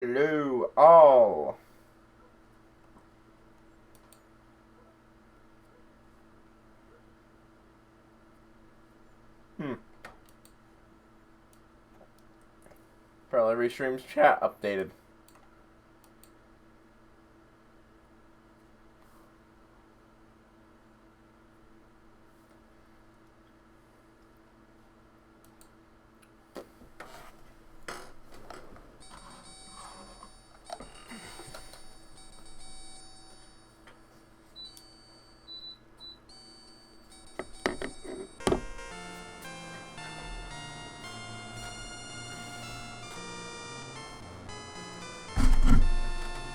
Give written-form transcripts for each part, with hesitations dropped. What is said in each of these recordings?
Hello, all. Hmm. Probably Restream's chat updated.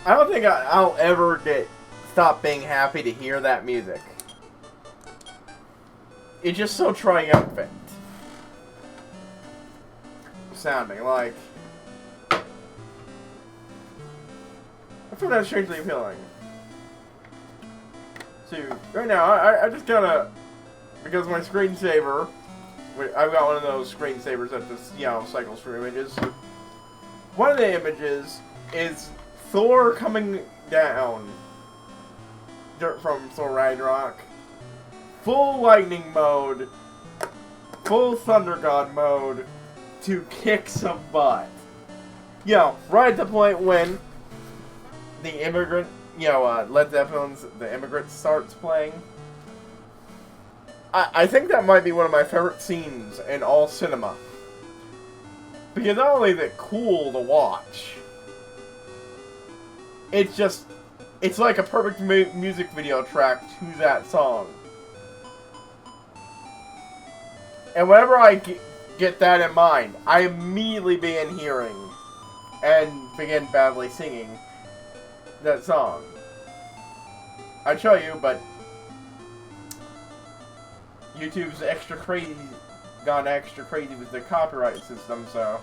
I don't think I'll ever stop being happy to hear that music. It's just so triumphant sounding. Like, I find that strangely appealing. So right now, I just gotta, because my screensaver, I've got one of those screensavers that just cycles through images. One of the images is Thor coming down from Thor Ragnarok. Full lightning mode, full thunder god mode to kick some butt. Right at the point when the immigrant, Led Zeppelin's The Immigrant starts playing. I think that might be one of my favorite scenes in all cinema. Because not only is it cool to watch, it's like a perfect music video track to that song. And whenever I get that in mind, I immediately begin hearing and begin badly singing that song. I'd show you, but YouTube's gone extra crazy with the copyright system, so.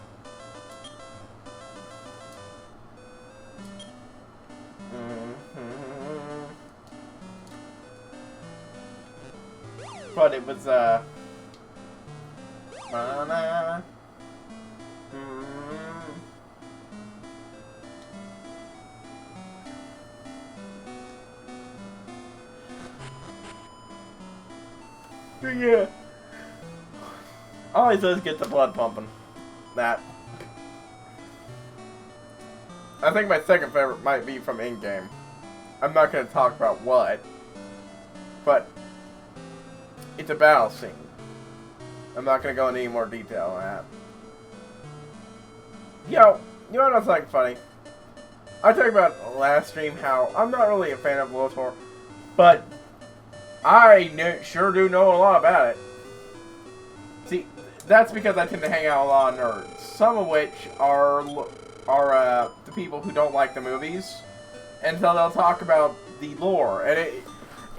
But it was, yeah. Always does get the blood pumping. That. I think my second favorite might be from in-game. I'm not going to talk about what, but it's a battle scene. I'm not going to go into any more detail on that. You know what's like funny? I talked about last stream how I'm not really a fan of LOTOR, but I sure do know a lot about it. See, that's because I tend to hang out with a lot of nerds, some of which are the people who don't like the movies, and so they'll talk about the lore. And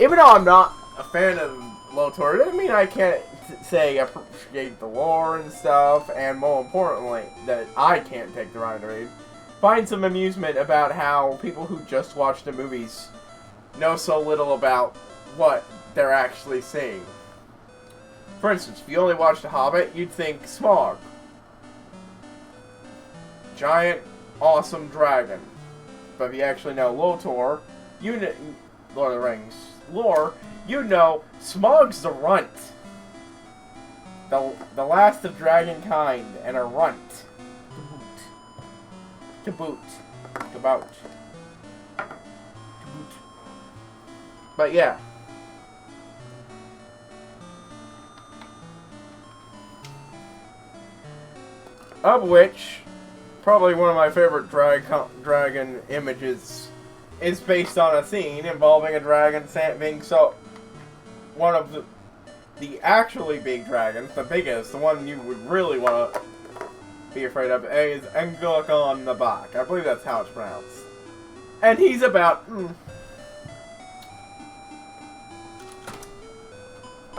even though I'm not a fan of LOTOR, it doesn't mean I can't appreciate the lore and stuff, and more importantly, that I can't take the time to read. Find some amusement about how people who just watch the movies know so little about what they're actually seeing. For instance, if you only watched The Hobbit, you'd think Smaug. Giant, awesome dragon. But if you actually know LOTOR, Lord of the Rings lore, you know Smaug's the runt. The last of dragonkind and a runt. To boot. But yeah. Of which, probably one of my favorite dragon images is based on a scene involving a dragon being one of the actually big dragons, the biggest, the one you would really want to be afraid of, is Angulakon the Bach. I believe that's how it's pronounced. And he's about...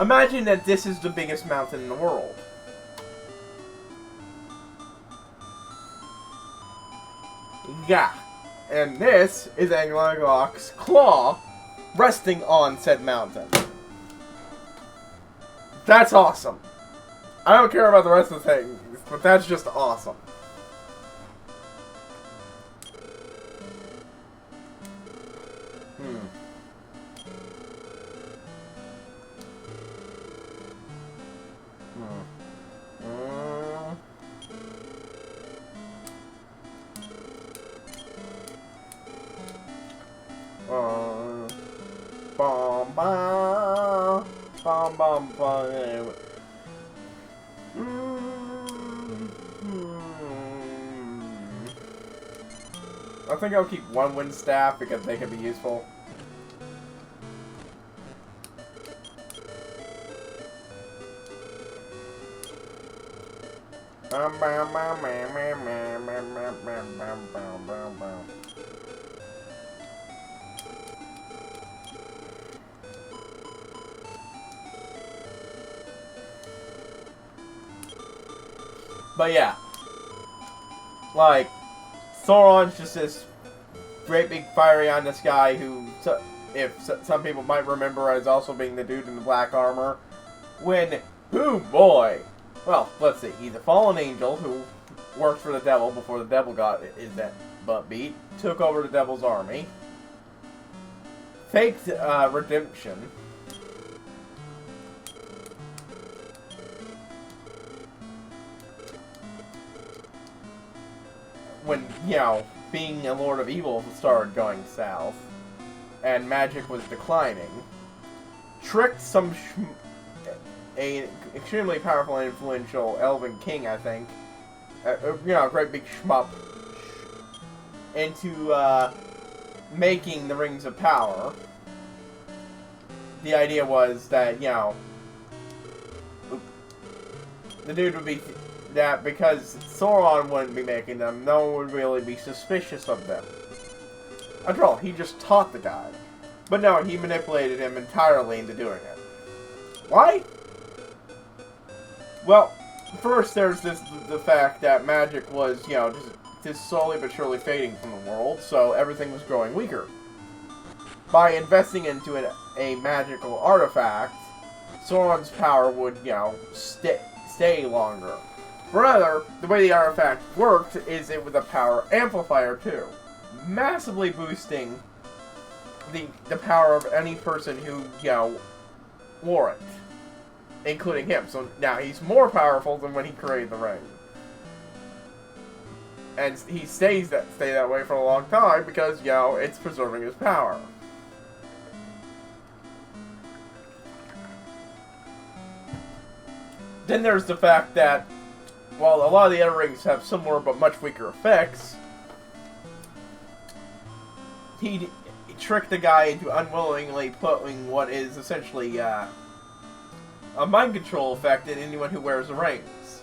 Imagine that this is the biggest mountain in the world. Yeah. And this is Angulak's claw resting on said mountain. That's awesome. I don't care about the rest of the things, but that's just awesome. Bum bum bum. I think I'll keep one wind staff because they can be useful. But yeah, like, Sauron's just this great big fiery on this guy who, if some people might remember as also being the dude in the black armor, when, oh boy, well, let's see, he's a fallen angel who worked for the devil before the devil got his butt beat, took over the devil's army, faked redemption, when, you know, being a Lord of Evil started going south, and magic was declining, tricked some a extremely powerful and influential elven king, I think, you know, a great big shmup, into making the Rings of Power. The idea was that, you know, the dude would be that because Sauron wouldn't be making them, no one would really be suspicious of them. After all, he just taught the guy. But no, he manipulated him entirely into doing it. Why? Well, first there's the fact that magic was, you know, just slowly but surely fading from the world, so everything was growing weaker. By investing into a magical artifact, Sauron's power would, you know, stay longer. Rather, the way the artifact worked is it was a power amplifier too, massively boosting the power of any person who, you know, wore it, including him. So now he's more powerful than when he created the ring, and he stay that way for a long time because, you know, it's preserving his power. Then there's the fact that, while a lot of the other rings have similar but much weaker effects, he tricked the guy into unwillingly putting what is essentially a mind control effect in anyone who wears the rings,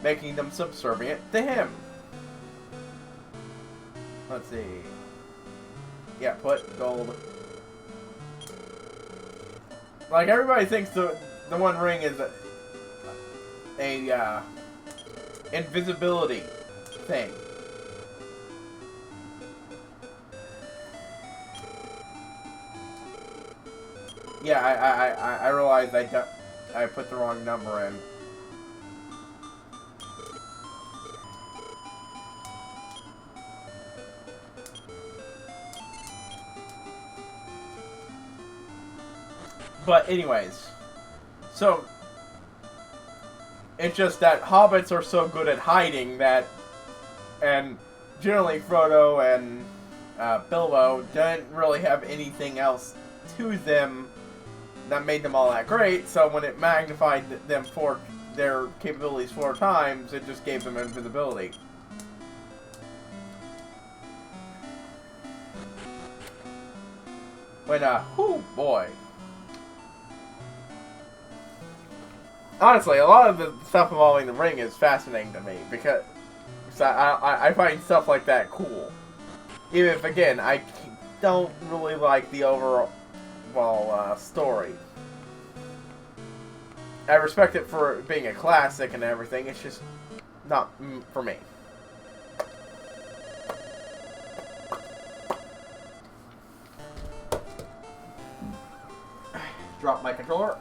making them subservient to him. Let's see. Yeah, put gold. Like, everybody thinks the one ring is a invisibility thing. Yeah, I realized I put the wrong number in. But anyways, so it's just that hobbits are so good at hiding that, and generally Frodo and Bilbo didn't really have anything else to them that made them all that great, so when it magnified them for their capabilities 4 times, it just gave them invisibility. When, oh boy. Honestly, a lot of the stuff involving the ring is fascinating to me, because I find stuff like that cool. Even if, again, I don't really like the overall story. I respect it for being a classic and everything, it's just not for me. Drop my controller.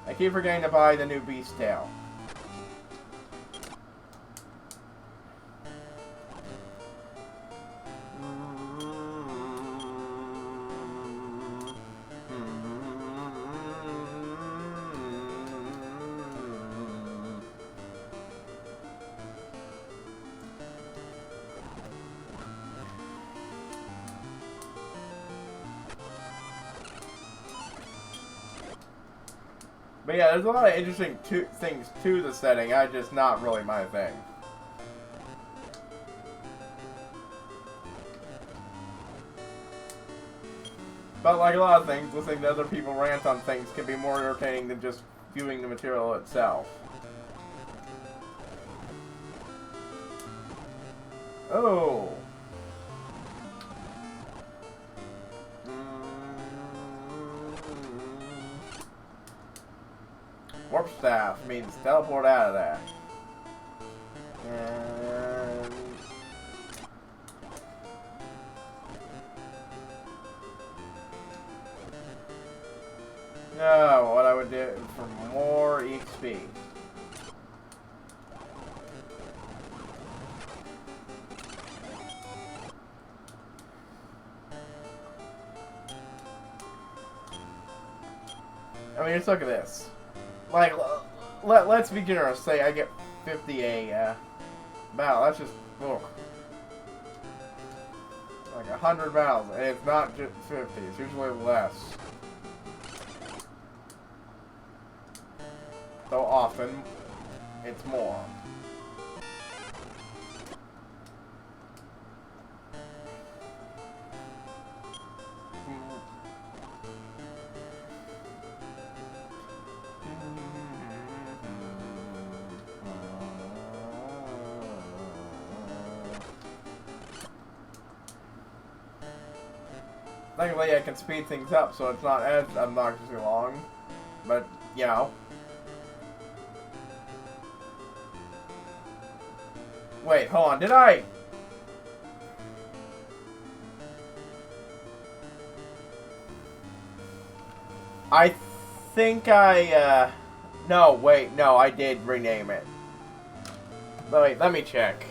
I keep forgetting to buy the new Beast Tail. But yeah, there's a lot of interesting things to the setting. I just not really my thing. But like a lot of things, listening to other people rant on things can be more entertaining than just viewing the material itself. Oh. Warp staff means teleport out of there. And no, what I would do for more XP. I mean, just look at this. Like, let's be generous. Say I get 50 a battle. That's just like 100 battles, and it's not just 50. It's usually less. So often, it's more. Thankfully, I can speed things up so it's not as obnoxiously long. But, you know. Wait, hold on. Did I? I think I, no, wait, no, I did rename it. Wait, let me check.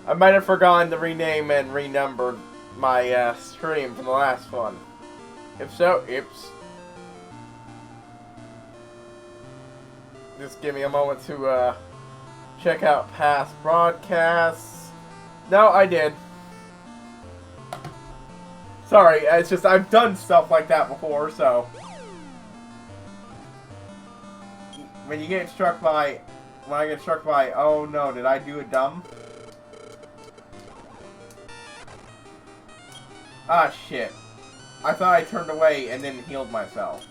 I might have forgotten to rename and renumber my stream from the last one. If so, oops. Just give me a moment to check out past broadcasts. No, I did. Sorry, it's just I've done stuff like that before, so when you get struck by, when I get struck by, oh no, did I do it dumb? Ah, shit. I thought I turned away and then healed myself.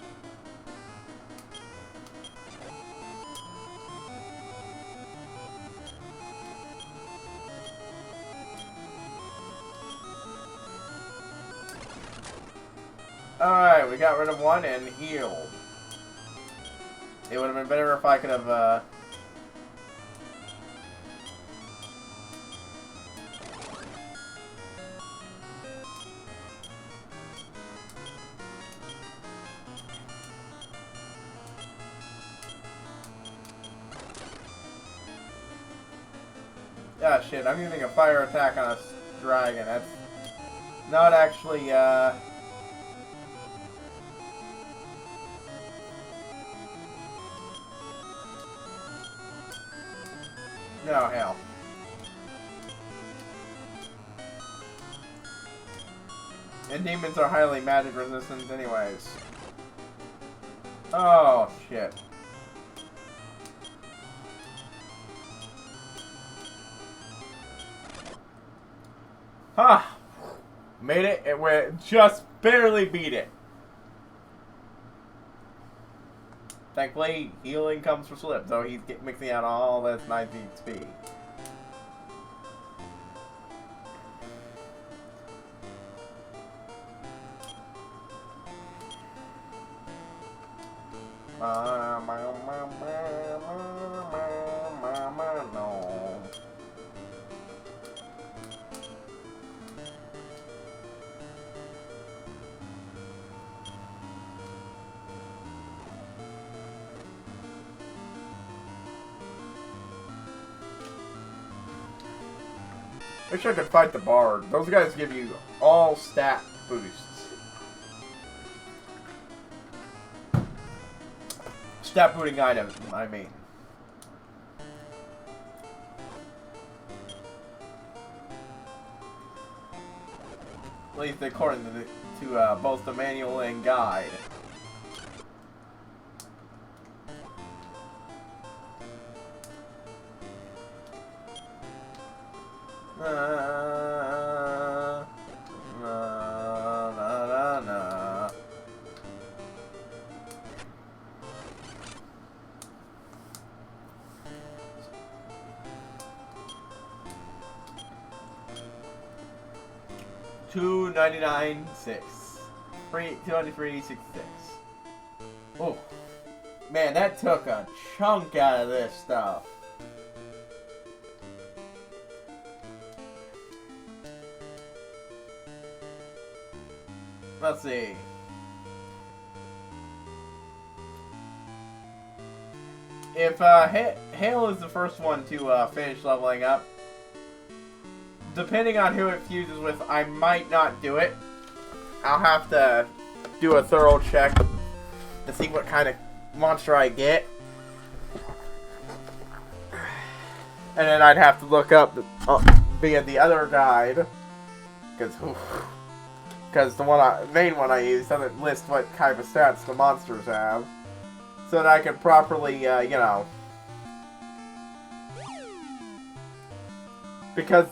Alright, we got rid of one and healed. It would have been better if I could have, Ah, shit, I'm using a fire attack on a dragon. That's not actually, No, hell. And demons are highly magic resistant anyways. Oh, shit. Ha! Made it. It went, just barely beat it. Thankfully, healing comes for Slip, so he's mixing out all this 90 XP. No. Wish I could fight the Bard. Those guys give you all stat boosts. Stat booting items, I mean. At least according to both the manual and guide. Na, na, na, na. $2.99.6. 293.66. Oh, man, that took a chunk out of this stuff. Let's see. If Hale is the first one to finish leveling up, depending on who it fuses with, I might not do it. I'll have to do a thorough check to see what kind of monster I get. And then I'd have to look up via the other guide. Because the main one I use doesn't list what kind of stats the monsters have. So that I can properly, you know. Because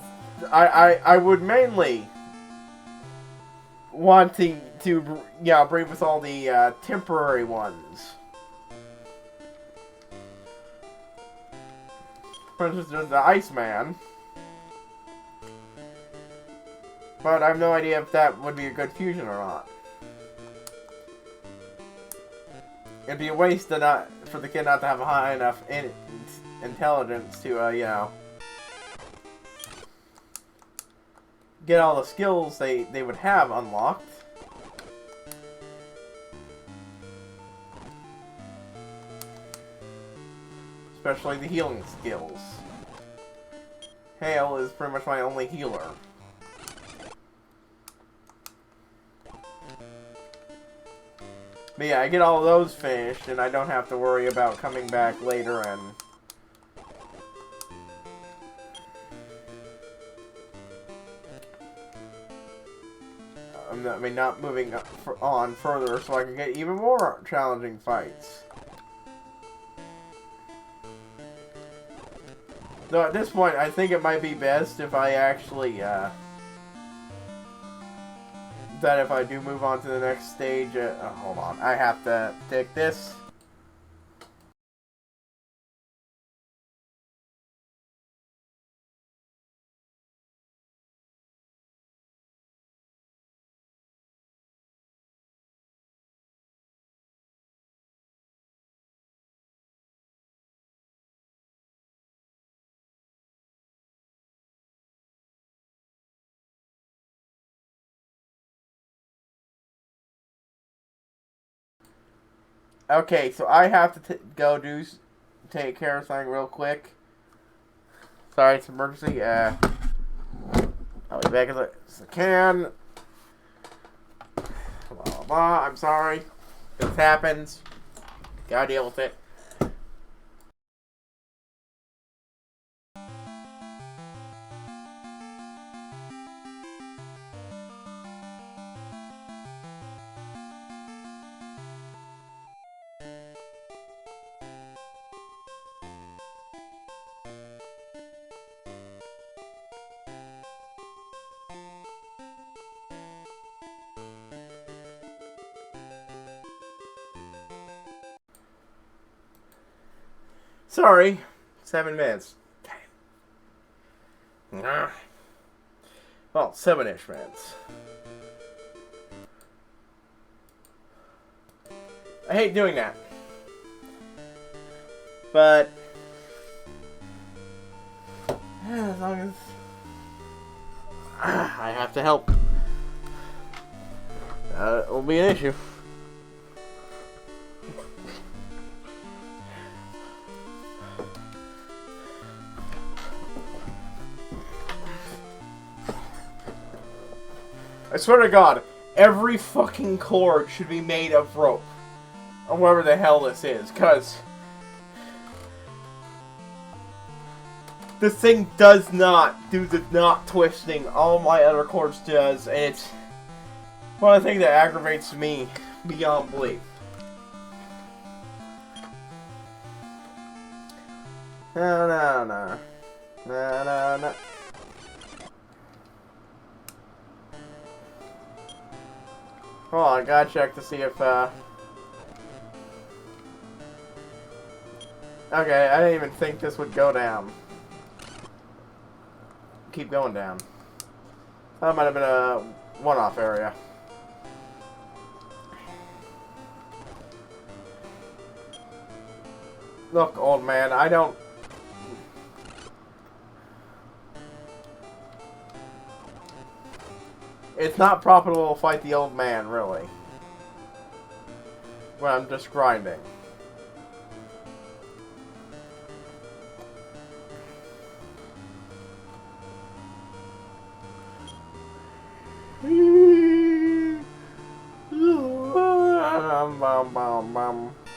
I would mainly wanting to, yeah, bring with all the temporary ones. For instance, there's the Iceman. But I have no idea if that would be a good fusion or not. It'd be a waste to for the kid not to have a high enough intelligence to, you know, get all the skills they would have unlocked. Especially the healing skills. Hale is pretty much my only healer. But yeah, I get all those finished, and I don't have to worry about coming back later and... not moving on further so I can get even more challenging fights. Though at this point, I think it might be best if I actually, that if I do move on to the next stage, hold on, I have to take this. Okay, so I have to go take care of something real quick. Sorry, it's an emergency. I'll be back as I can. Blah, blah, blah. I'm sorry. This happens. Gotta deal with it. Sorry. 7 minutes. Damn. Well, 7-ish minutes. I hate doing that. But as long as I have to help, it will be an issue. I swear to God, every fucking cord should be made of rope. Or whatever the hell this is, because this thing does not do the knot twisting all my other cords does, and it's one of the things that aggravates me beyond belief. No. Hold on, I gotta check to see if, Okay, I didn't even think this would go down. Keep going down. That might have been a one-off area. Look, old man, I don't... It's not profitable to fight the old man, really. When I'm just grinding.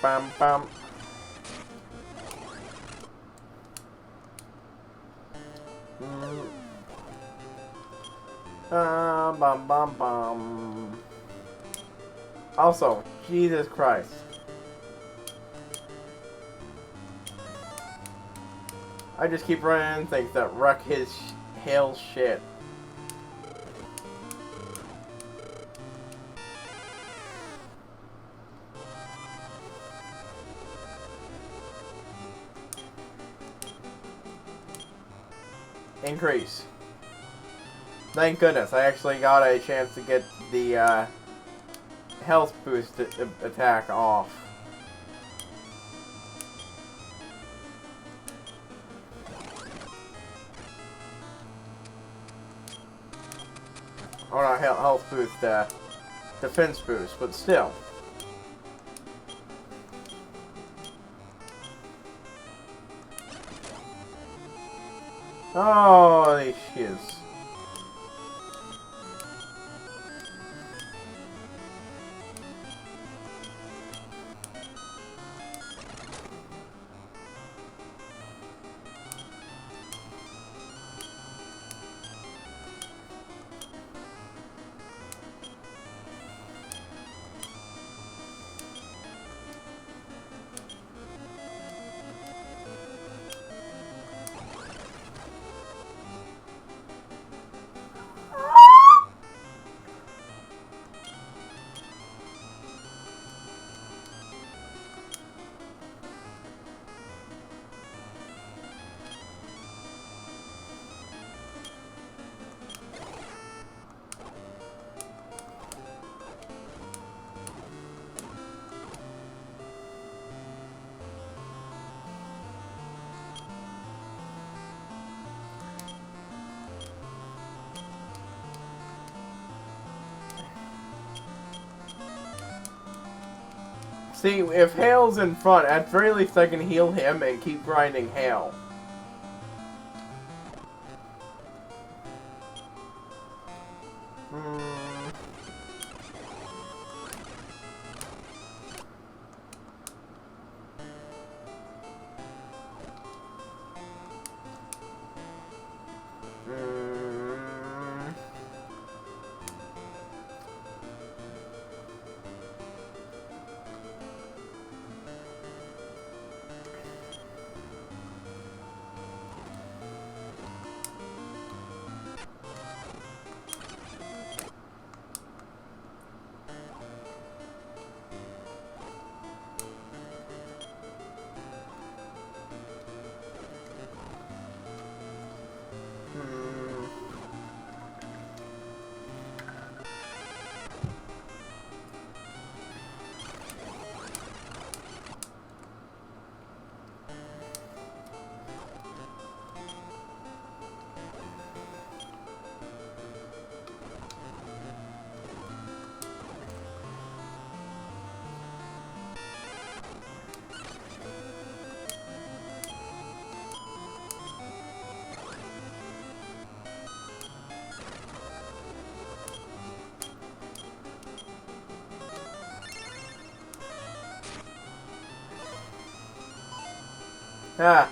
Bam, bam. Bum, bum, bum. Also, Jesus Christ. I just keep running into things that wreck his hell shit. Increase. Thank goodness, I actually got a chance to get the health boost attack off. Or not health boost, defense boost, but still. Oh, these shiz. See, if Hale's in front, at very least I can heal him and keep grinding Hale. Ah.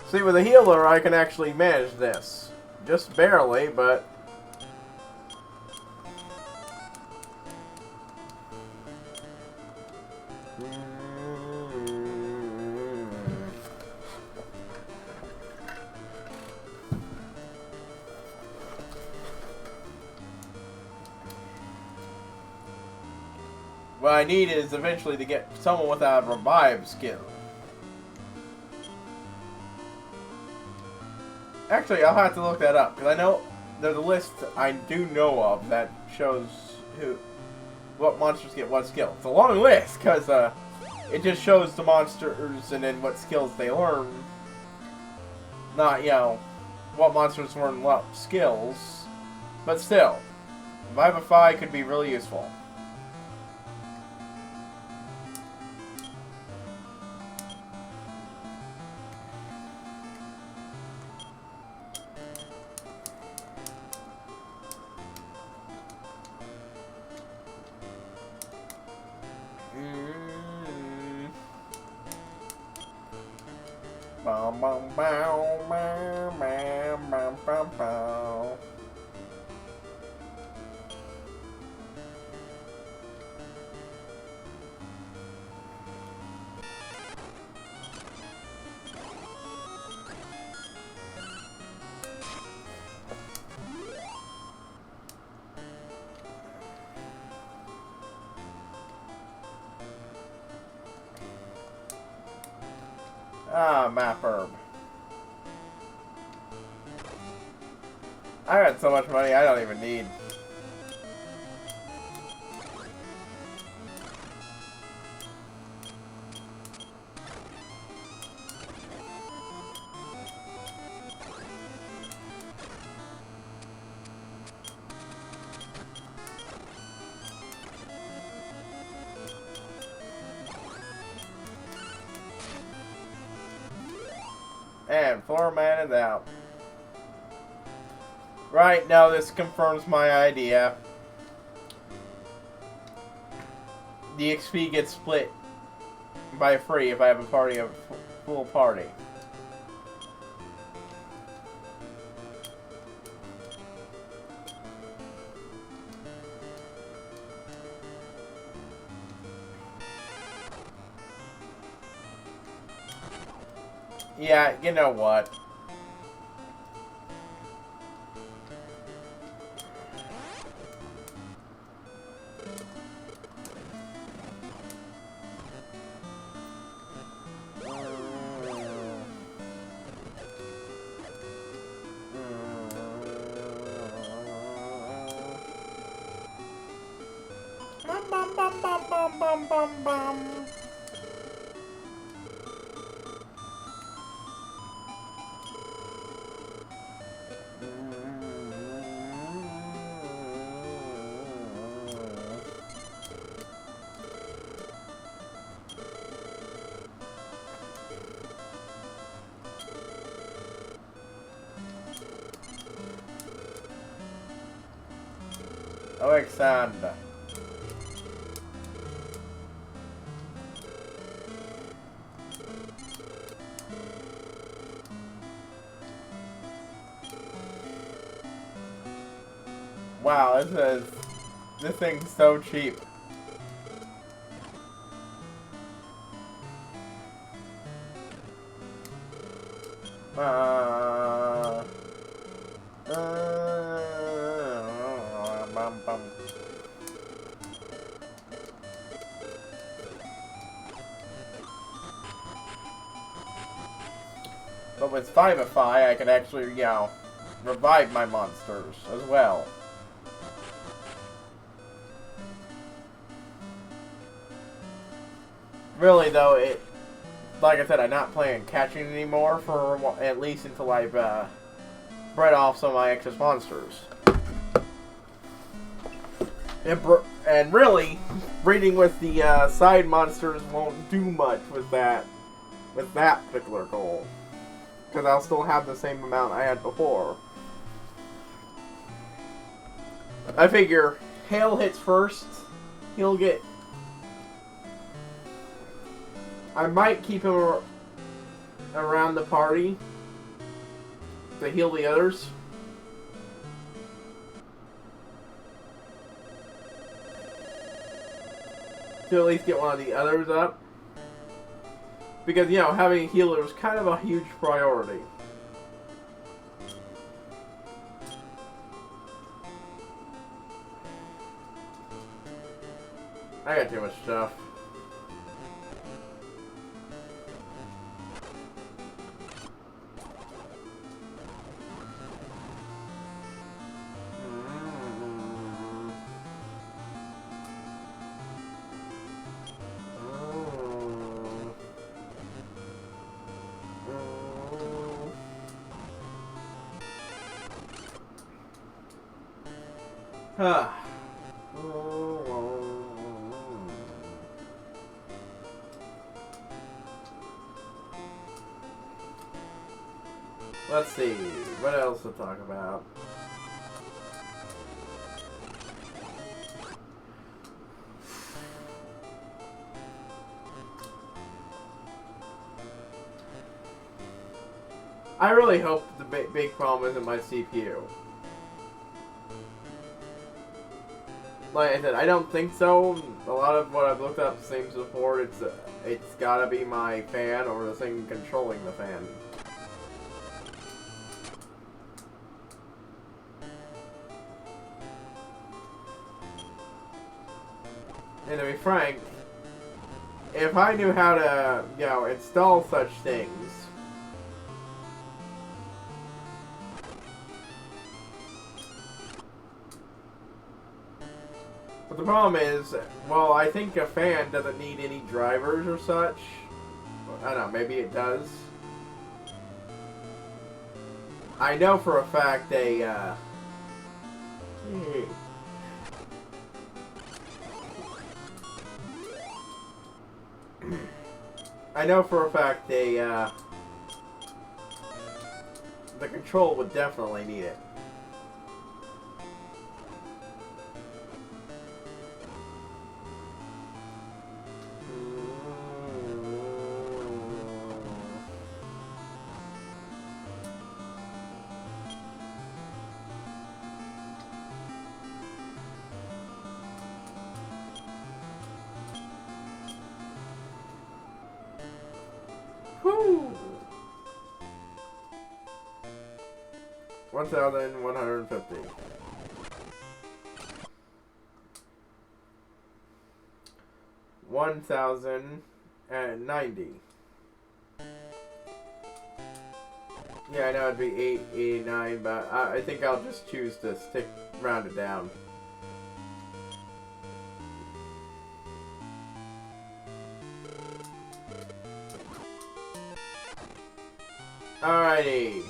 See, with a healer, I can actually manage this. Just barely, but... What I need is eventually to get someone with a revive skill. Actually, I'll have to look that up, because I know there's a list I do know of that shows what monsters get what skill. It's a long list, because it just shows the monsters and then what skills they learn. Not, you know, what monsters learn what skills. But still, Revivify could be really useful. Bum, bum, bow, bam, bam, bam, bam, bow. Ah, map herb. I got so much money I don't even need. And floor man is out. Right, now this confirms my idea. The XP gets split by free if I have a party of full party. Yeah, you know what? Bum, bum, bum, bum, bum, bum, bum, bum. Alexander. Wow, this thing's so cheap. Bum, bum. But with Vivify, I can actually, you know, revive my monsters as well. Really, though, like I said, I'm not playing catching anymore for at least until I've bred off some of my excess monsters. And really, breeding with the side monsters won't do much with that particular goal, because I'll still have the same amount I had before. I figure Hail hits first, he'll get. I might keep him around the party to heal the others. To at least get one of the others up. Because, you know, having a healer is kind of a huge priority. I got too much stuff. Huh. Let's see, what else to talk about? I really hope the big problem isn't my CPU. Like I said, I don't think so. A lot of what I've looked up seems to support it's gotta be my fan or the thing controlling the fan. And to be frank, if I knew how to, you know, install such things, but the problem is, well, I think a fan doesn't need any drivers or such. I don't know, maybe it does. I know for a fact they, I know for a fact they, the control would definitely need it. Whew. 1,150. 1,090. Yeah, I know it'd be 889, but I think I'll just choose to round it down. Alrighty.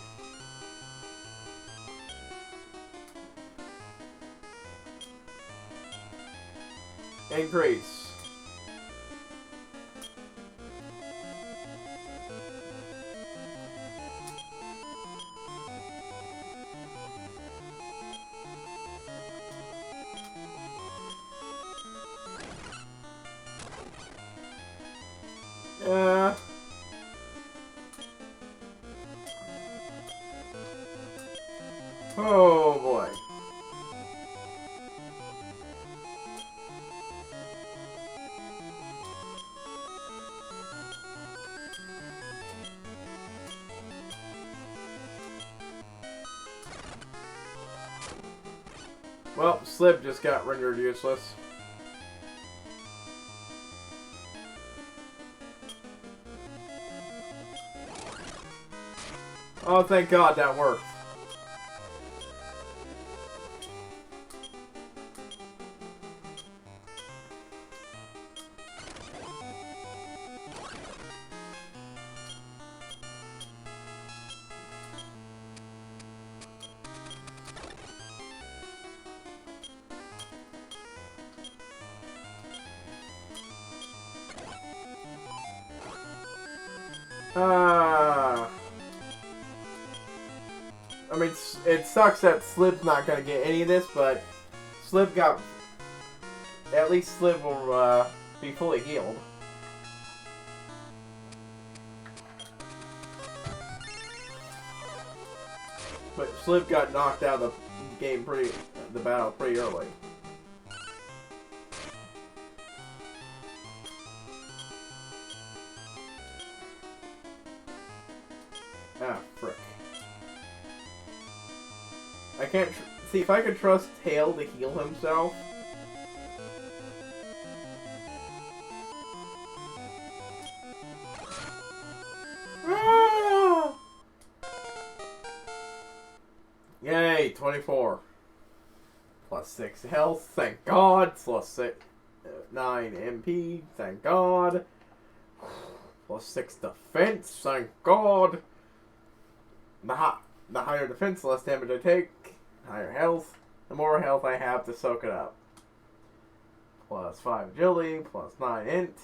Increase. Oh boy. Well, Slip just got rendered useless. Oh, thank God that worked. I mean, it sucks that Slip's not gonna get any of this, but Slip got... At least Slip will be fully healed. But Slip got knocked out of the game the battle pretty early. Ah, frick. I can't see if I could trust Tail to heal himself. Hey, 24. Plus 6 health, thank God. Plus 9 MP, thank God. Plus 6 defense, thank God. The higher defense, the less damage I take. Higher health, the more health I have to soak it up. Plus 5 agility, plus 9 int.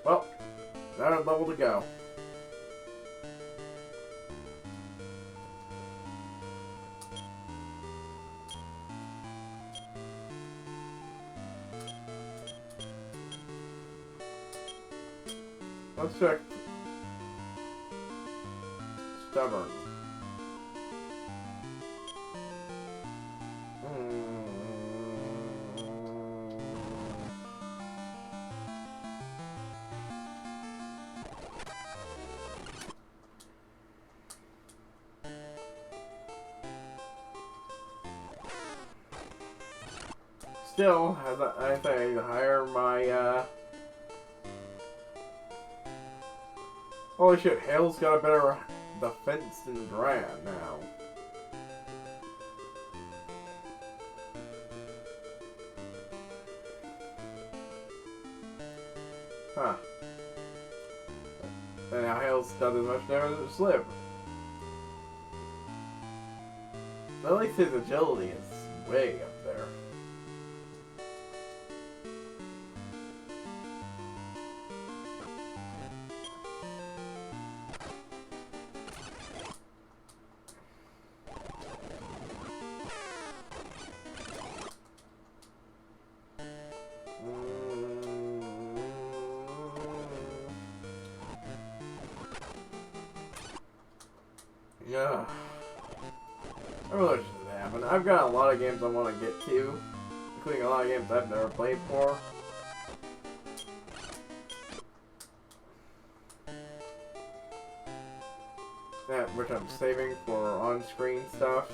Well, another level to go. Let's check. Stubborn. Still, as I say, the higher my, holy shit, Hale's got a better defense than Dran now. Huh. And now Hale's done as much damage as Slip. At least his agility is way up there. Yeah. I really wish this happened. I've got a lot of games I want to get to, including a lot of games I've never played for. Which I'm saving for on-screen stuff.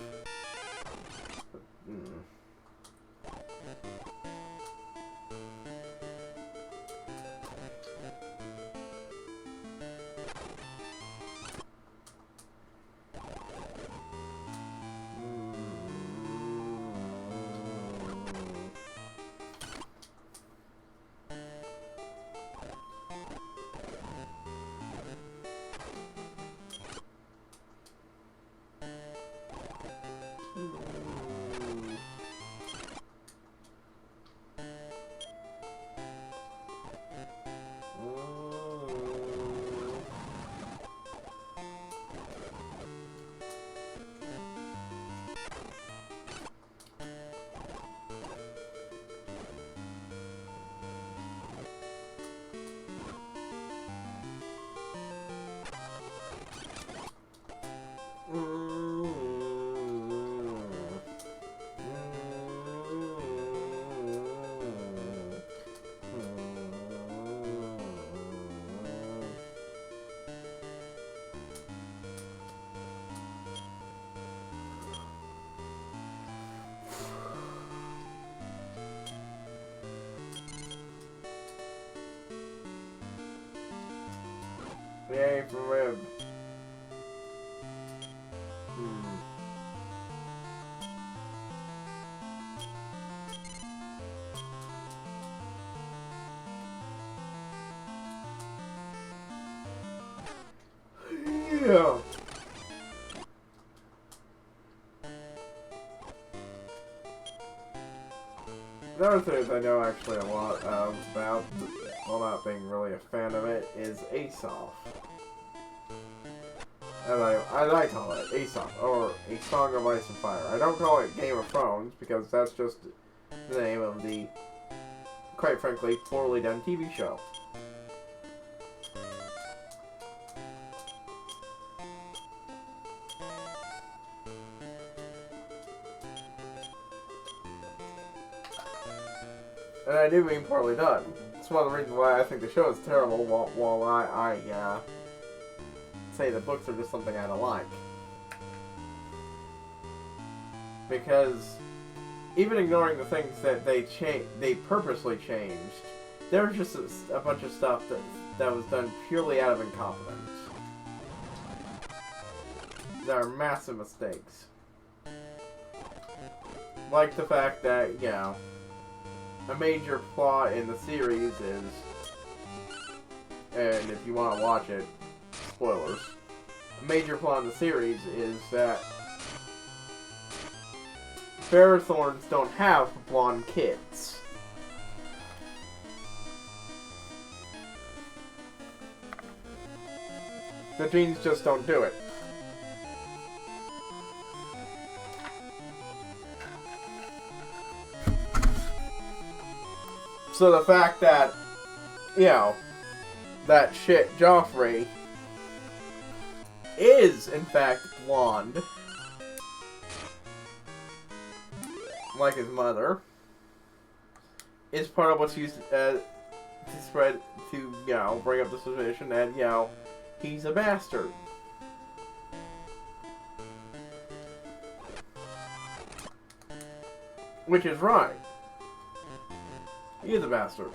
Yay for Rib. Yeah. Another thing I know actually a lot about, while not being really a fan of it, is Aesop. As I call it, Aesop, or A Song of Ice and Fire. I don't call it Game of Thrones, because that's just the name of the, quite frankly, poorly done TV show. And I do mean poorly done. It's one of the reasons why I think the show is terrible, while I say the books are just something I don't like. Because even ignoring the things that they purposely changed, there was just a bunch of stuff that was done purely out of incompetence. There are massive mistakes. Like the fact that, you know, a major flaw in the series is, and if you want to watch it, spoilers, a major flaw in the series is that Ferrothorns don't have blonde kids. The genes just don't do it. So the fact that, you know, that shit Joffrey is, in fact, blonde, like his mother, is part of what's used to spread, to, you know, bring up the suspicion that, you know, he's a bastard. Which is right. He is a bastard.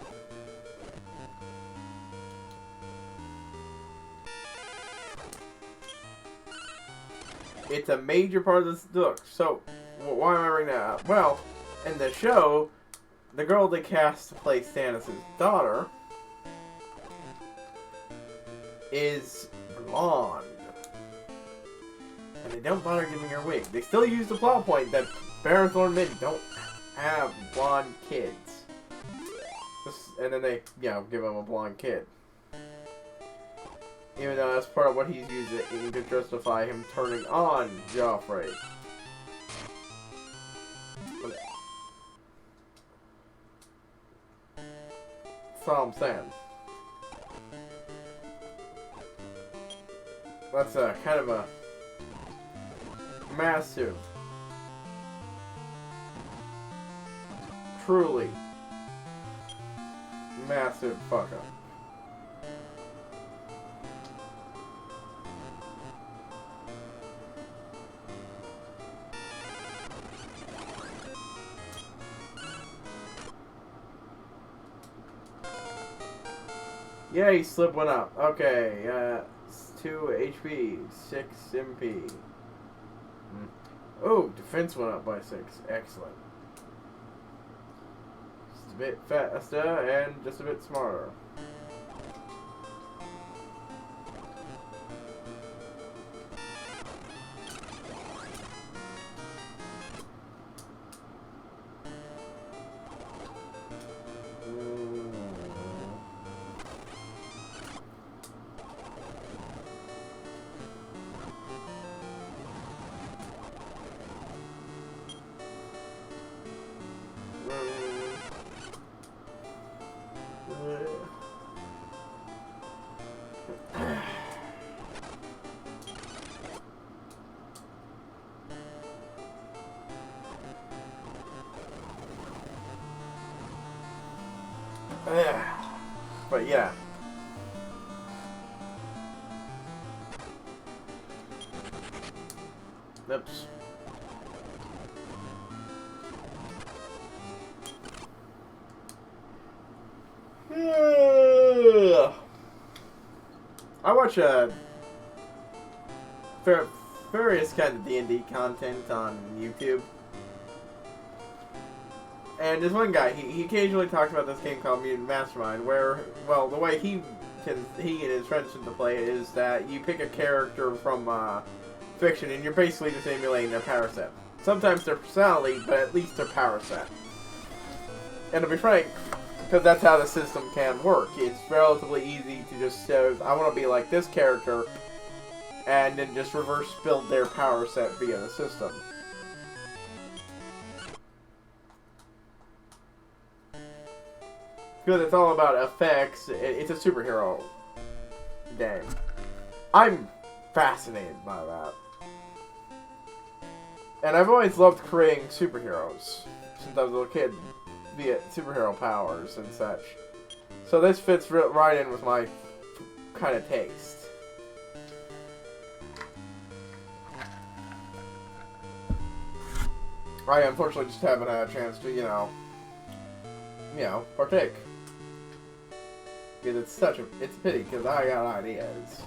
It's a major part of this book. So, why am I bringing that up? Well, in the show, the girl they cast to play Stannis' daughter is blonde. And they don't bother giving her a wig. They still use the plot point that Baratheon men don't have blonde kids. And then they, you know, give him a blonde kid. Even though that's part of what he's using to justify him turning on Joffrey. That's all I'm saying. That's a kind of a massive, truly massive fuck up. Yeah, he slipped one up. Okay, 2 HP, 6 MP. Oh, defense went up by 6. Excellent. Just a bit faster and just a bit smarter. But yeah. Oops. I watch various kinds of D&D content on YouTube. And there's one guy, he occasionally talks about this game called Mutant Mastermind, where, well, the way he and his friends tend to play it is that you pick a character from fiction, and you're basically just emulating their power set. Sometimes their personality, but at least their power set. And to be frank, because that's how the system can work, it's relatively easy to just say, I want to be like this character, and then just reverse build their power set via the system. Because it's all about effects. It's a superhero game. I'm fascinated by that. And I've always loved creating superheroes since I was a little kid, via superhero powers and such. So this fits right in with my kind of taste. I unfortunately just haven't had a chance to, partake. Because it's a pity, because I got ideas.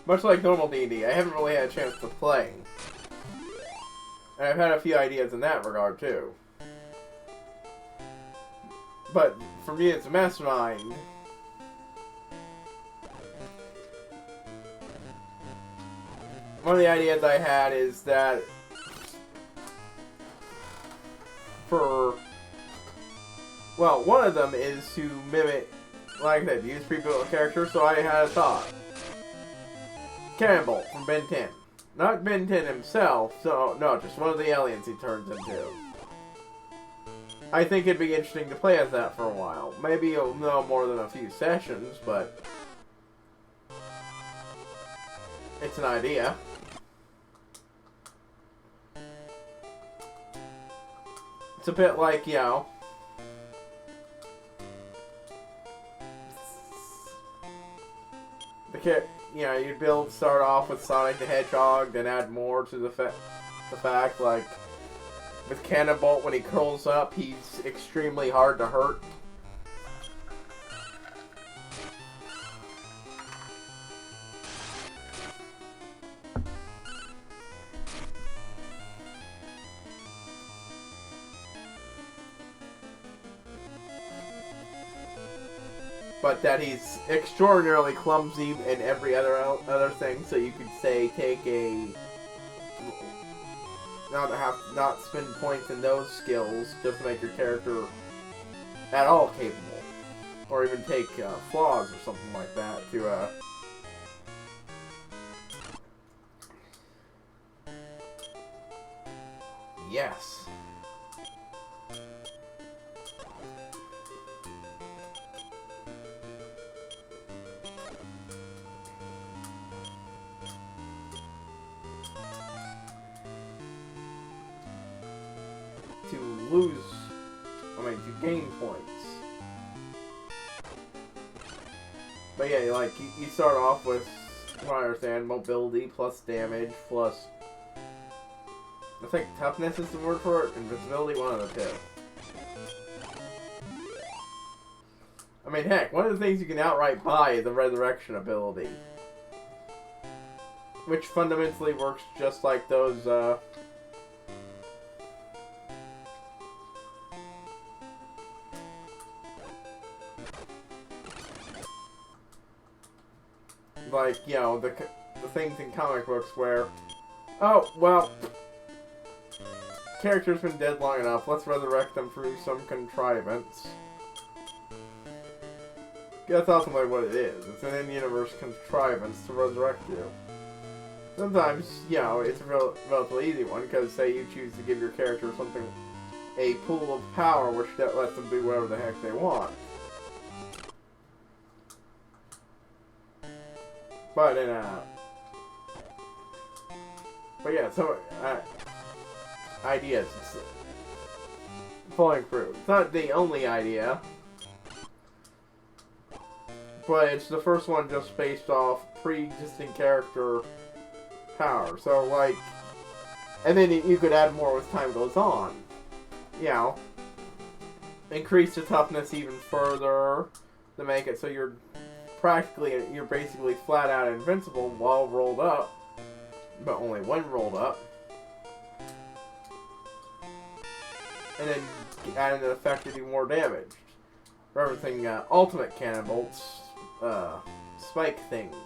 Much like normal D&D, I haven't really had a chance to play. And I've had a few ideas in that regard, too. But, for me, it's a mastermind. One of the ideas I had is that one of them is to mimic, like I said, use pre-built characters, so I had a thought. Cannonball from Ben 10. Not Ben 10 himself, so, no, just one of the aliens he turns into. I think it'd be interesting to play as that for a while. Maybe you'll know more than a few sessions, but it's an idea. It's a bit like, you'd start off with Sonic the Hedgehog, then add more to the fact, like, with Cannonbolt, when he curls up, he's extremely hard to hurt. But that he's extraordinarily clumsy and every other thing, so you could say take a not spend points in those skills just to make your character at all capable, or even take flaws or something like that to yes. To gain points. But yeah, like, you start off with, from what I understand, mobility plus damage plus, I think toughness is the word for it, invincibility, one of the two. I mean, heck, one of the things you can outright buy is the resurrection ability. Which fundamentally works just like those, like, the things in comic books where, oh, well, character's been dead long enough, let's resurrect them through some contrivance. That's ultimately what it is. It's an in-universe contrivance to resurrect you. Sometimes, it's a relatively easy one, because say you choose to give your character a pool of power which lets them do whatever the heck they want. But yeah, so, ideas. It's falling through. It's not the only idea, but it's the first one just based off pre-existing character power. So, like, and then you could add more as time goes on. Increase the toughness even further to make it so you're basically flat out invincible while rolled up, but only when rolled up. And then add an effect to do more damage. Referencing ultimate Cannonbolt's spike things.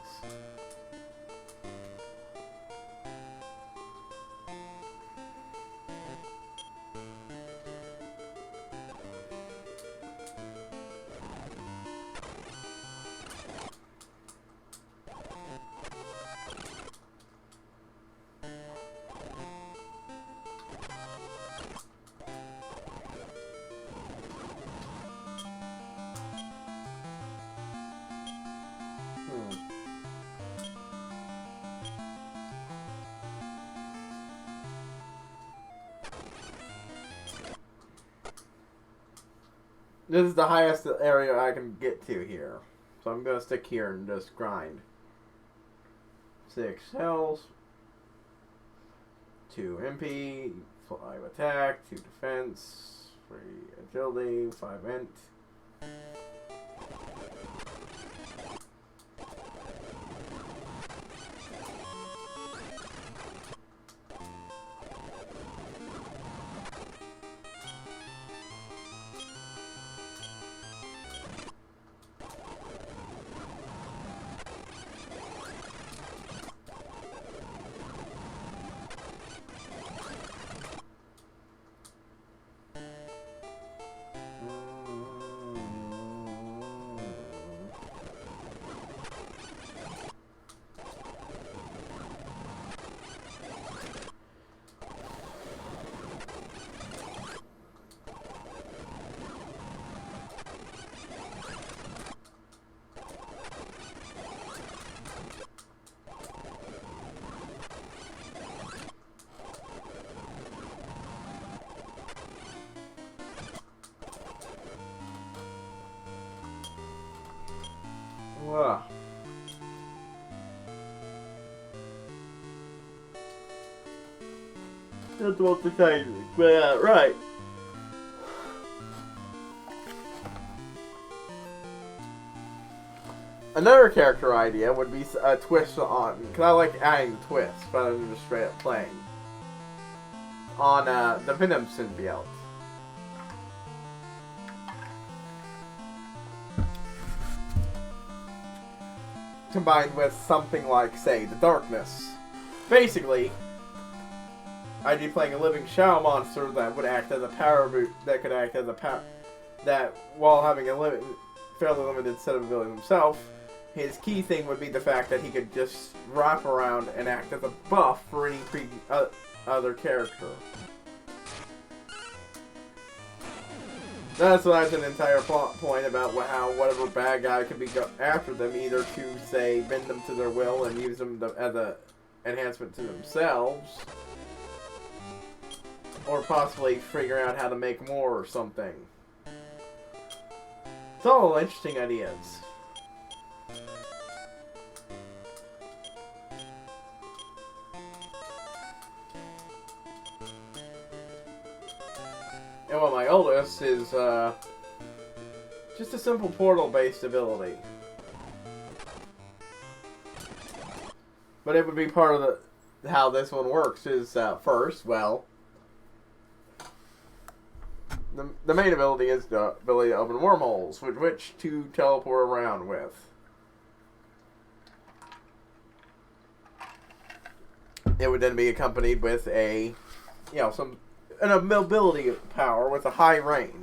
This is the highest area I can get to here. So I'm going to stick here and just grind. 6 health, 2 MP, 5 attack, 2 defense, 3 agility, 5 int. Wow. That's what the time. But right. Another character idea would be a twist on, because I like adding the twist rather than just straight up playing, on the Venom symbiote. Combined with something like, say, the Darkness. Basically, I'd be playing a living shadow monster that would act as a power boot, that could act as a power, that while having a fairly limited set of abilities himself, his key thing would be the fact that he could just wrap around and act as a buff for any other character. That's why it's an entire plot point about how whatever bad guy could be after them, either to, say, bend them to their will and use them as an enhancement to themselves, or possibly figure out how to make more or something. It's all interesting ideas. And well, my oldest is just a simple portal-based ability. But it would be part of how this one works is, first, well, the main ability is the ability to open wormholes, with which to teleport around with. It would then be accompanied with a, a mobility power with a high range.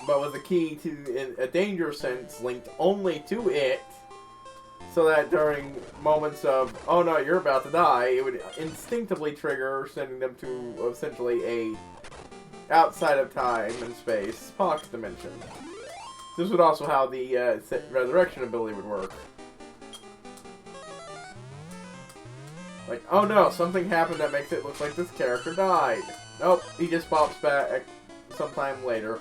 But with a key to a danger sense linked only to it, so that during moments of, oh no, you're about to die, it would instinctively trigger, sending them to essentially a outside of time and space pocket dimension. This would also how the resurrection ability would work. Like, oh no, something happened that makes it look like this character died. Nope, he just pops back sometime later.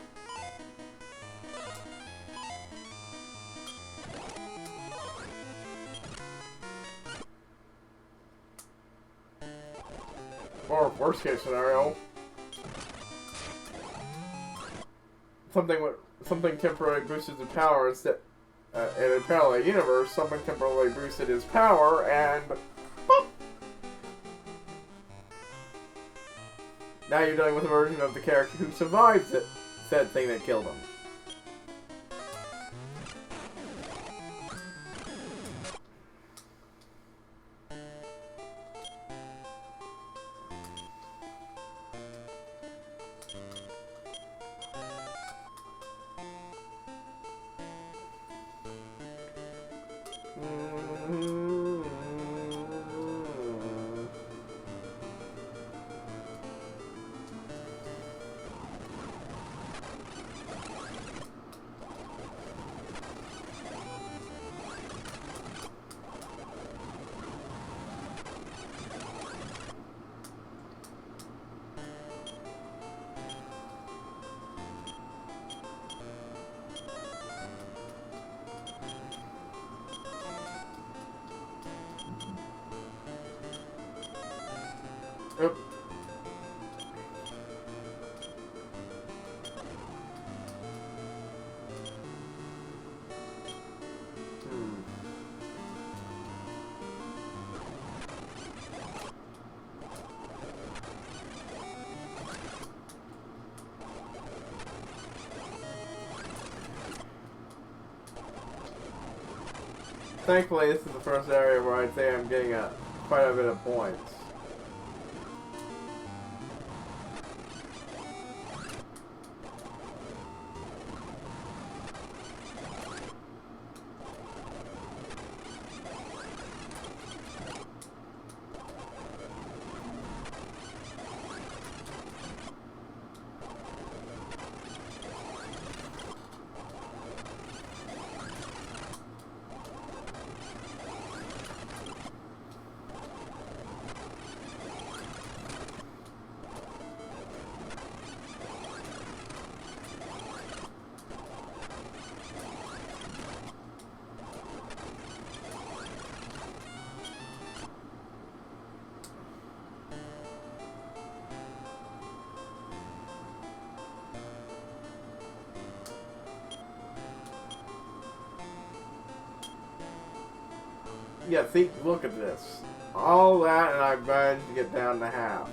Or worst case scenario, something temporarily boosted his power instead. In a parallel universe, something temporarily boosted his power, and boop! Now you're dealing with a version of the character who survived said thing that killed him. Yep. Thankfully, this is the first area where I'd say I'm getting quite a bit of points. Yeah, see, look at this. All that, and I managed to get down to half.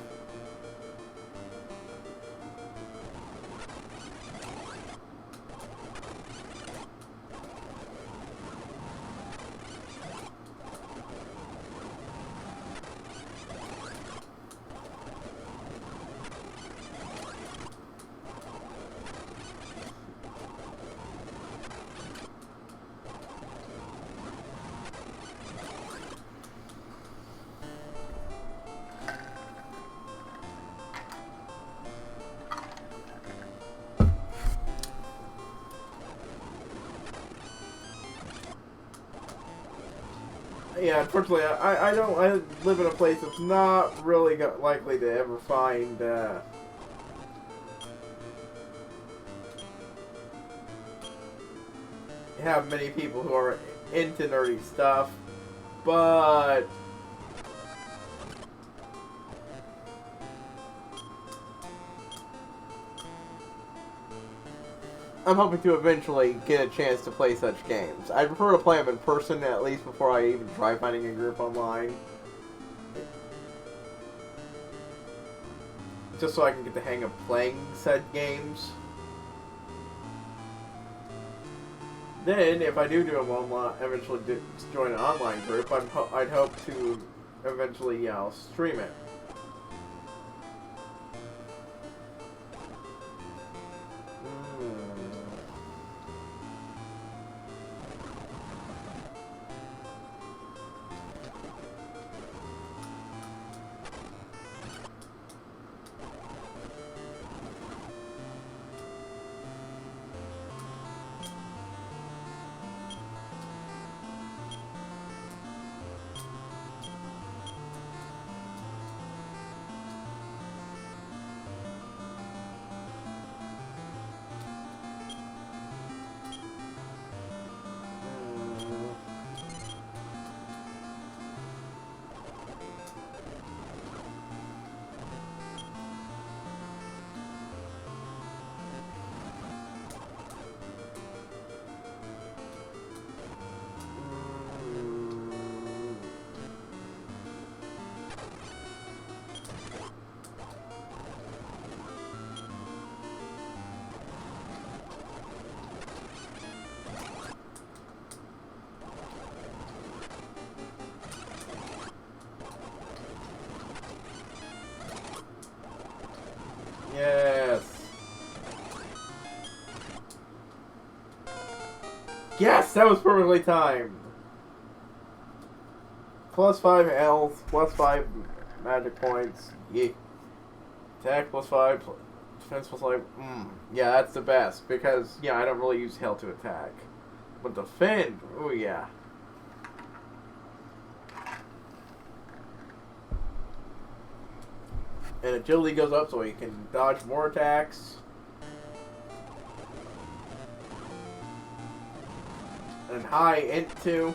Yeah, unfortunately, I live in a place that's not really likely to ever find, have many people who are into nerdy stuff, but I'm hoping to eventually get a chance to play such games. I prefer to play them in person, at least before I even try finding a group online. Just so I can get the hang of playing said games. Then, if I do them online, eventually join an online group, I'd hope to eventually, stream it. Yes. Yes, that was perfectly timed. Plus 5 health, plus 5 magic points. Yeah. Attack plus 5, defense plus 5. Yeah, that's the best because, I don't really use health to attack. But defend, oh yeah. And agility goes up so he can dodge more attacks. And high int too.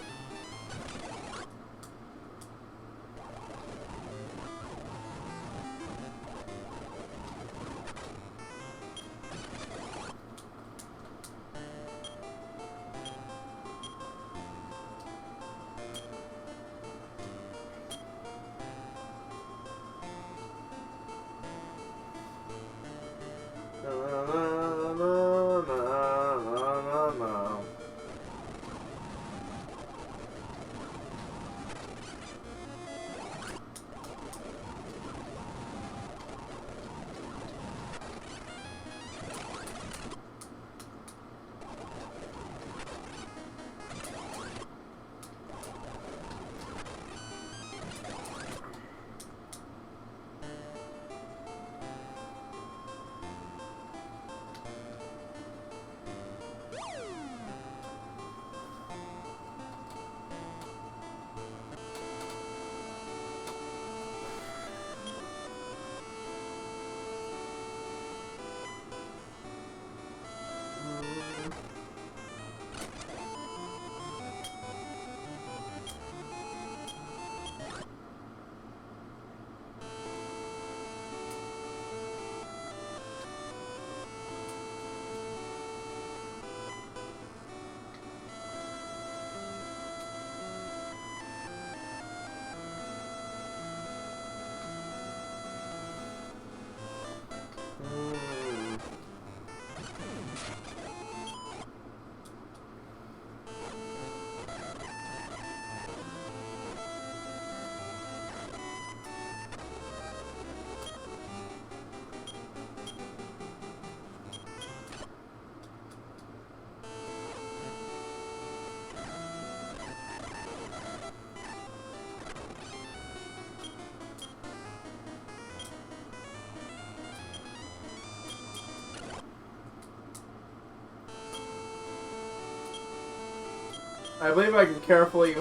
I believe I can carefully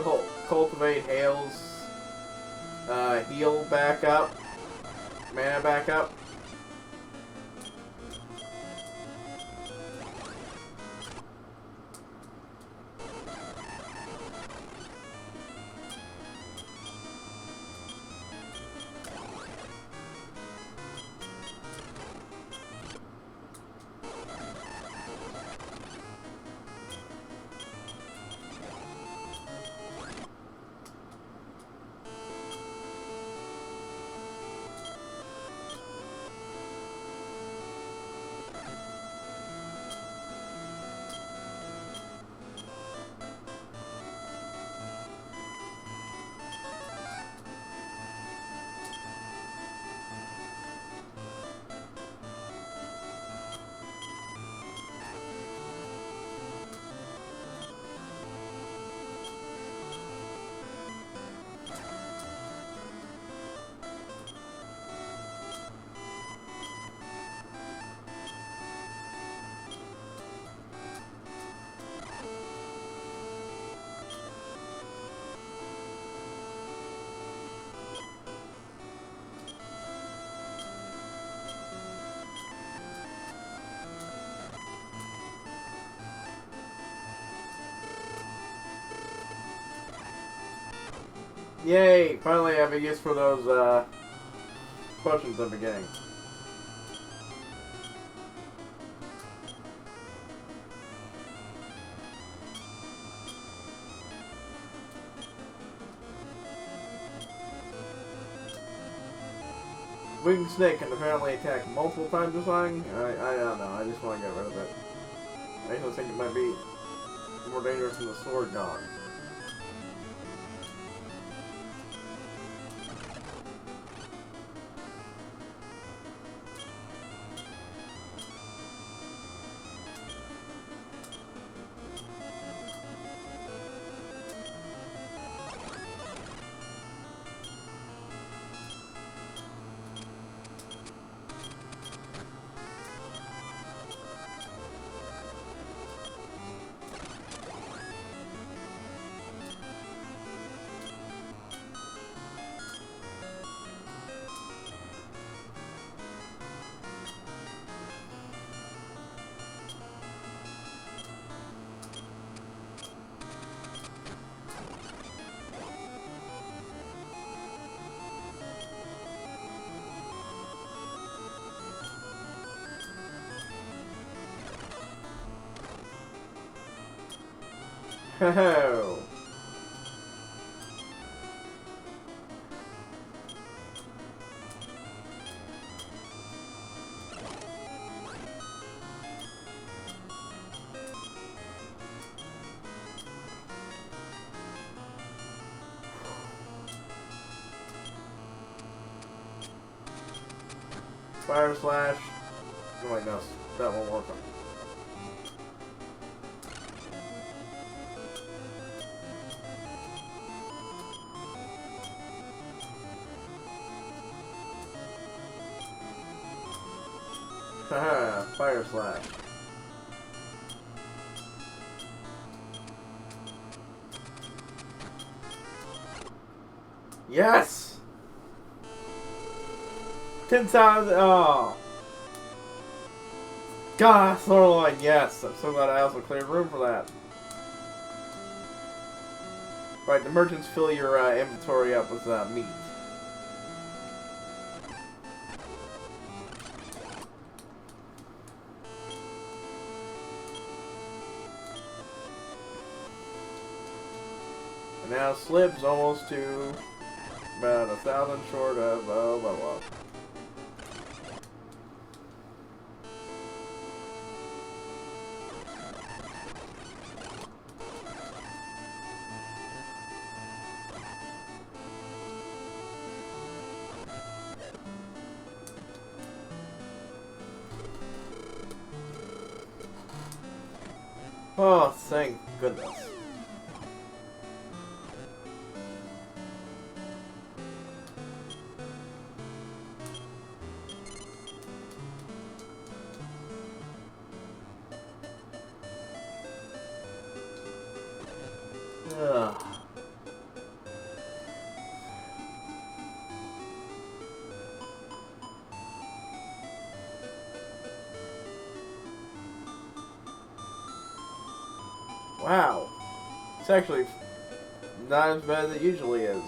cultivate Hale's heal back up, mana back up. Yay! Finally I have a use for those potions at the beginning. Winged snake can apparently attack multiple times or something. I don't know. I just want to get rid of it. I also think it might be more dangerous than the sword god. Ho-ho! Fire slash. Oh wait, no, that won't work. Haha, fire slash. Yes! 10,000. Oh. God, Thorloin, yes. I'm so glad I also cleared room for that. Right, the merchants fill your inventory up with meat. And now Slip's almost to about 1,000 short of level up. Oh, thank goodness. Wow. It's actually not as bad as it usually is.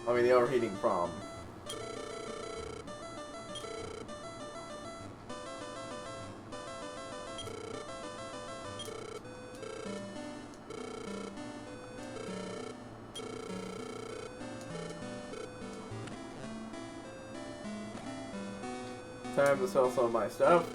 I mean, the overheating problem. Time to sell some of my stuff.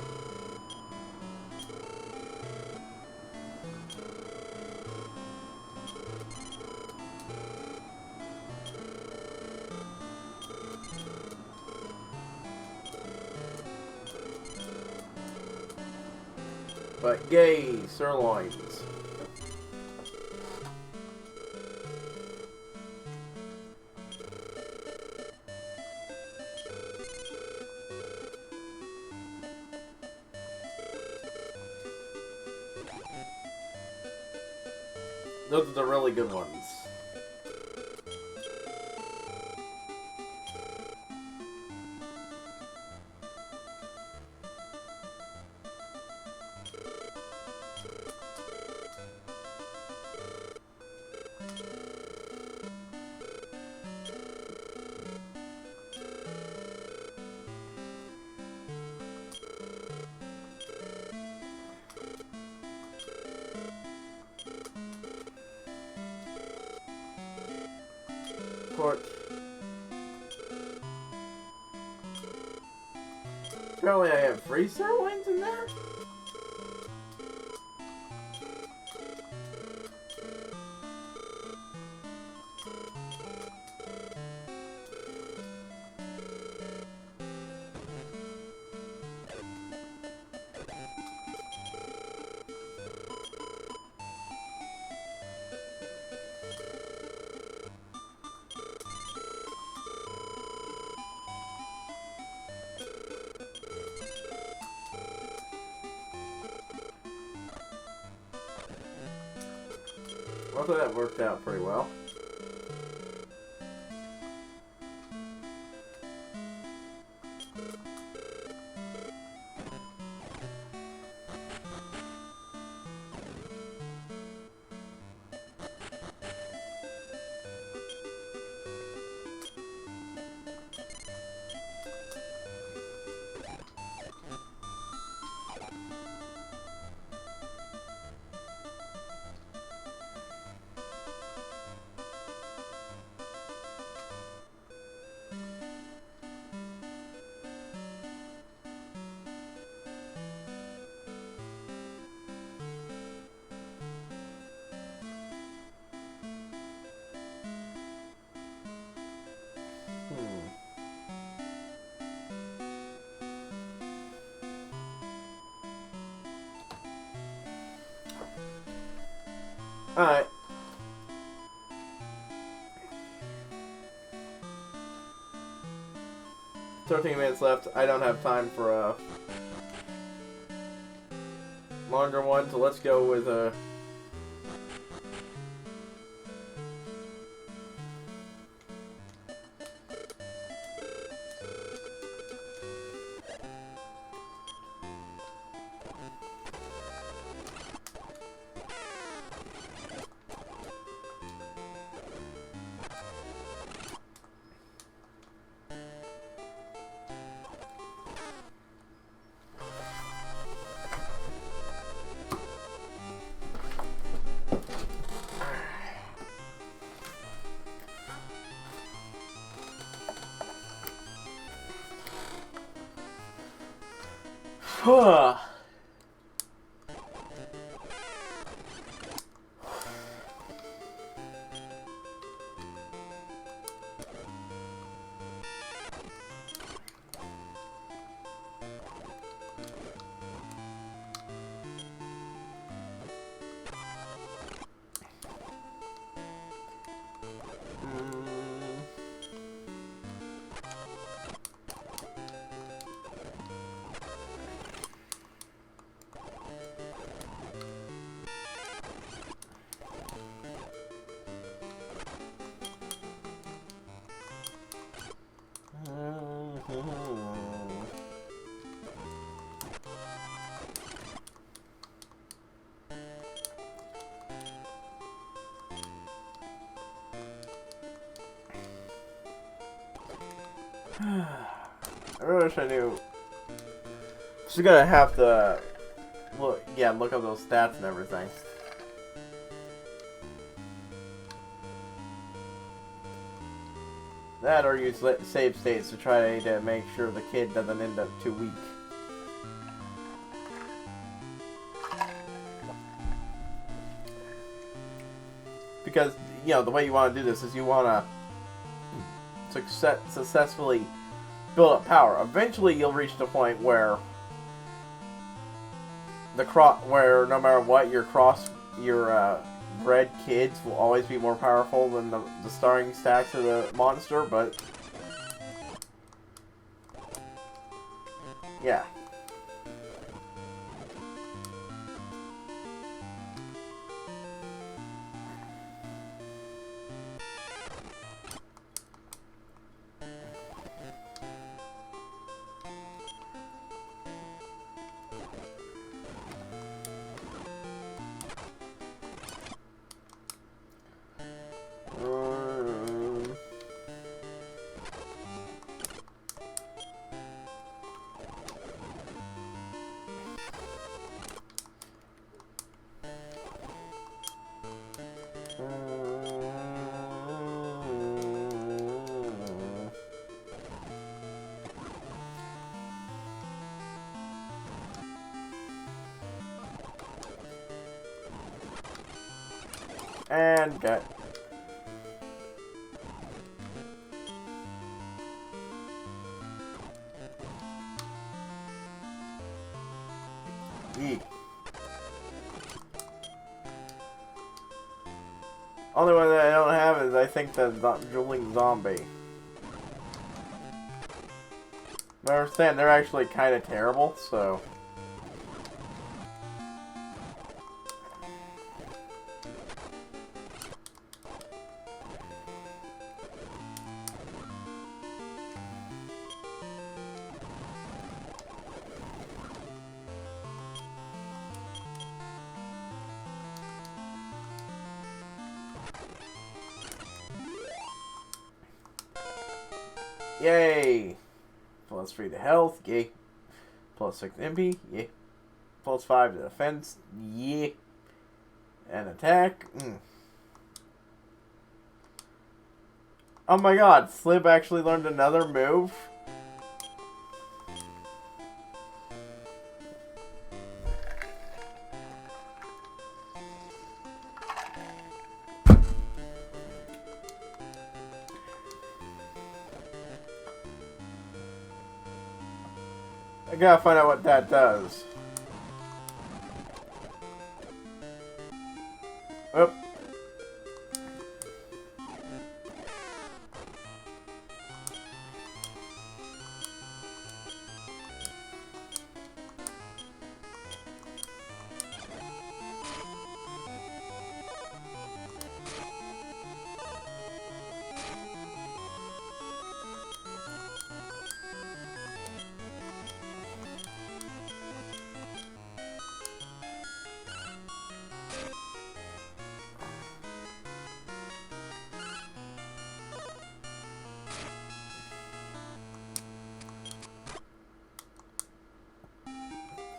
But yay, sirloins. Those are the really good ones. Pork. Apparently I have 3 sirloins in there? I thought that worked out pretty well. Alright. 13 minutes left. I don't have time for a longer one, so let's go with a... Huh. I really wish I knew. She's gonna have to look, yeah, look up those stats and everything. That or use save states to try to make sure the kid doesn't end up too weak. Because, you know, the way you want to do this is you want to successfully build up power. Eventually you'll reach the point where where no matter what, your bred kids will always be more powerful than the starting stacks of the monster, but yeah. And get. Eek. Only one that I don't have is, I think, the dueling zombie. But I understand they're actually kind of terrible, so. Yay! Plus 3 to health, yay. Plus 6 to MP, yay. Plus 5 to defense, yay. And attack, Oh my god, Slib actually learned another move? I gotta find out what that does. Oop.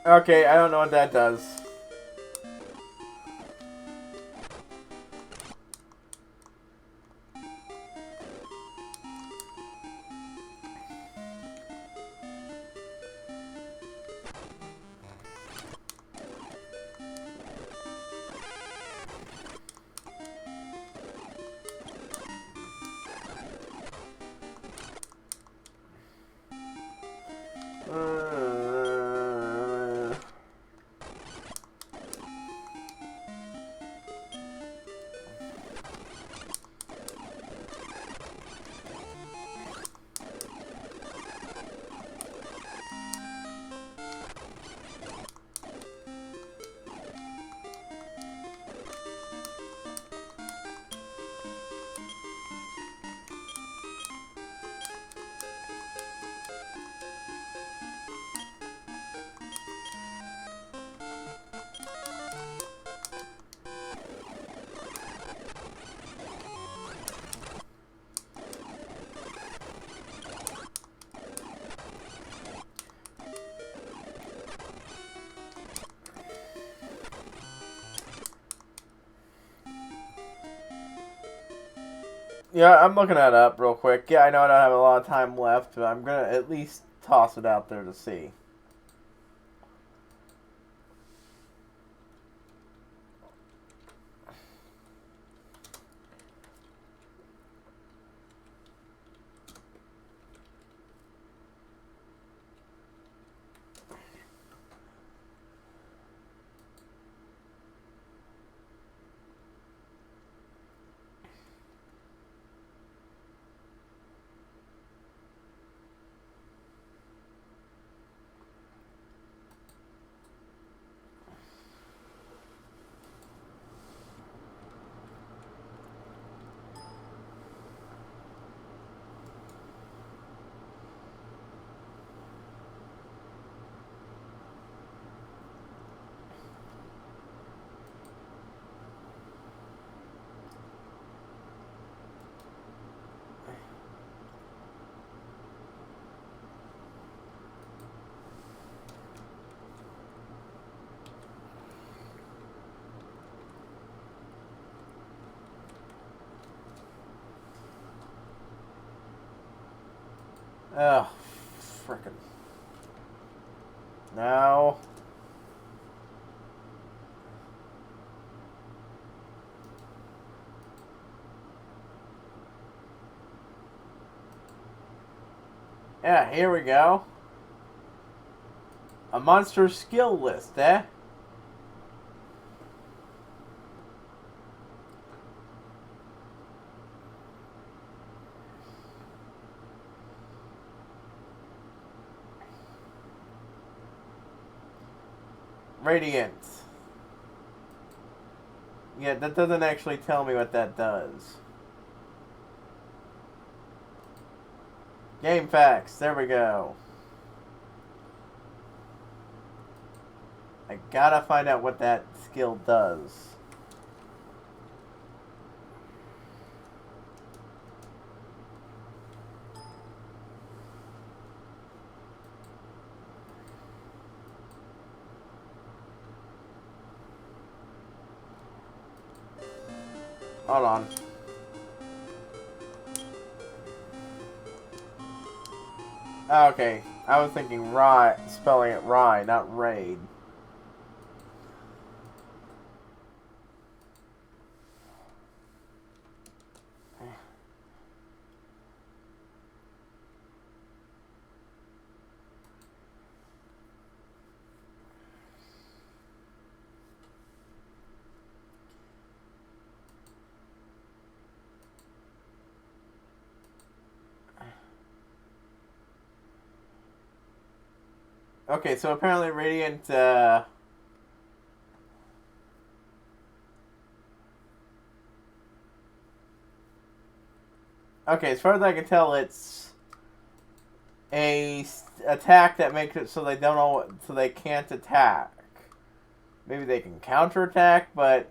Okay, I don't know what that does. Yeah, I'm looking that up real quick. Yeah, I know I don't have a lot of time left, but I'm gonna at least toss it out there to see. Oh, frickin'. No. Yeah, here we go. A monster skill list, eh? Radiant. Yeah, that doesn't actually tell me what that does. Game facts. There we go. I gotta find out what that skill does. Hold on. Okay, I was thinking rye, spelling it rye, not raid. Okay, so apparently Radiant, okay, as far as I can tell, it's a attack that makes it so they don't know, so they can't attack. Maybe they can counterattack, but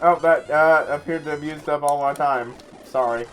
oh, that appeared to have used up all my time. Sorry.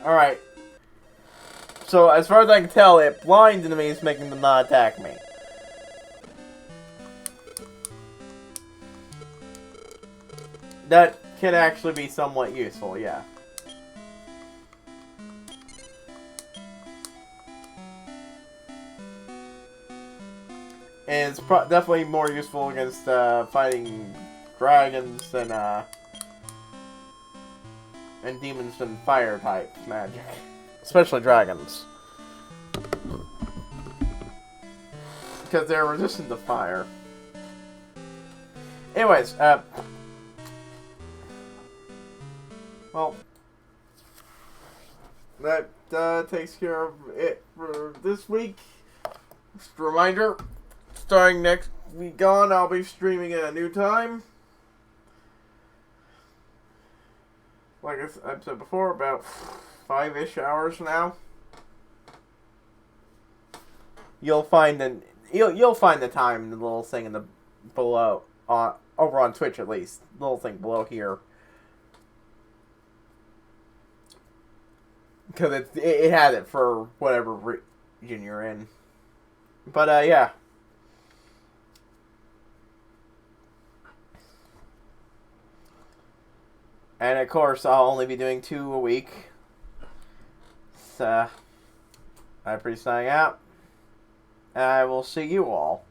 Alright. So, as far as I can tell, it blinds enemies, making them not attack me. That can actually be somewhat useful, yeah. And it's definitely more useful against fighting dragons and demons and fire type magic, especially dragons, because they're resistant to fire. Anyways, well, that takes care of it for this week. Just a reminder. Starting next week on, I'll be streaming at a new time. Like I've said before, about 5-ish hours now. You'll find you'll find the time in the little thing in the below over on Twitch at least. Little thing below here. Because it has it for whatever region you're in. But yeah. And of course, I'll only be doing 2 a week. So, HighPriest signing out. I will see you all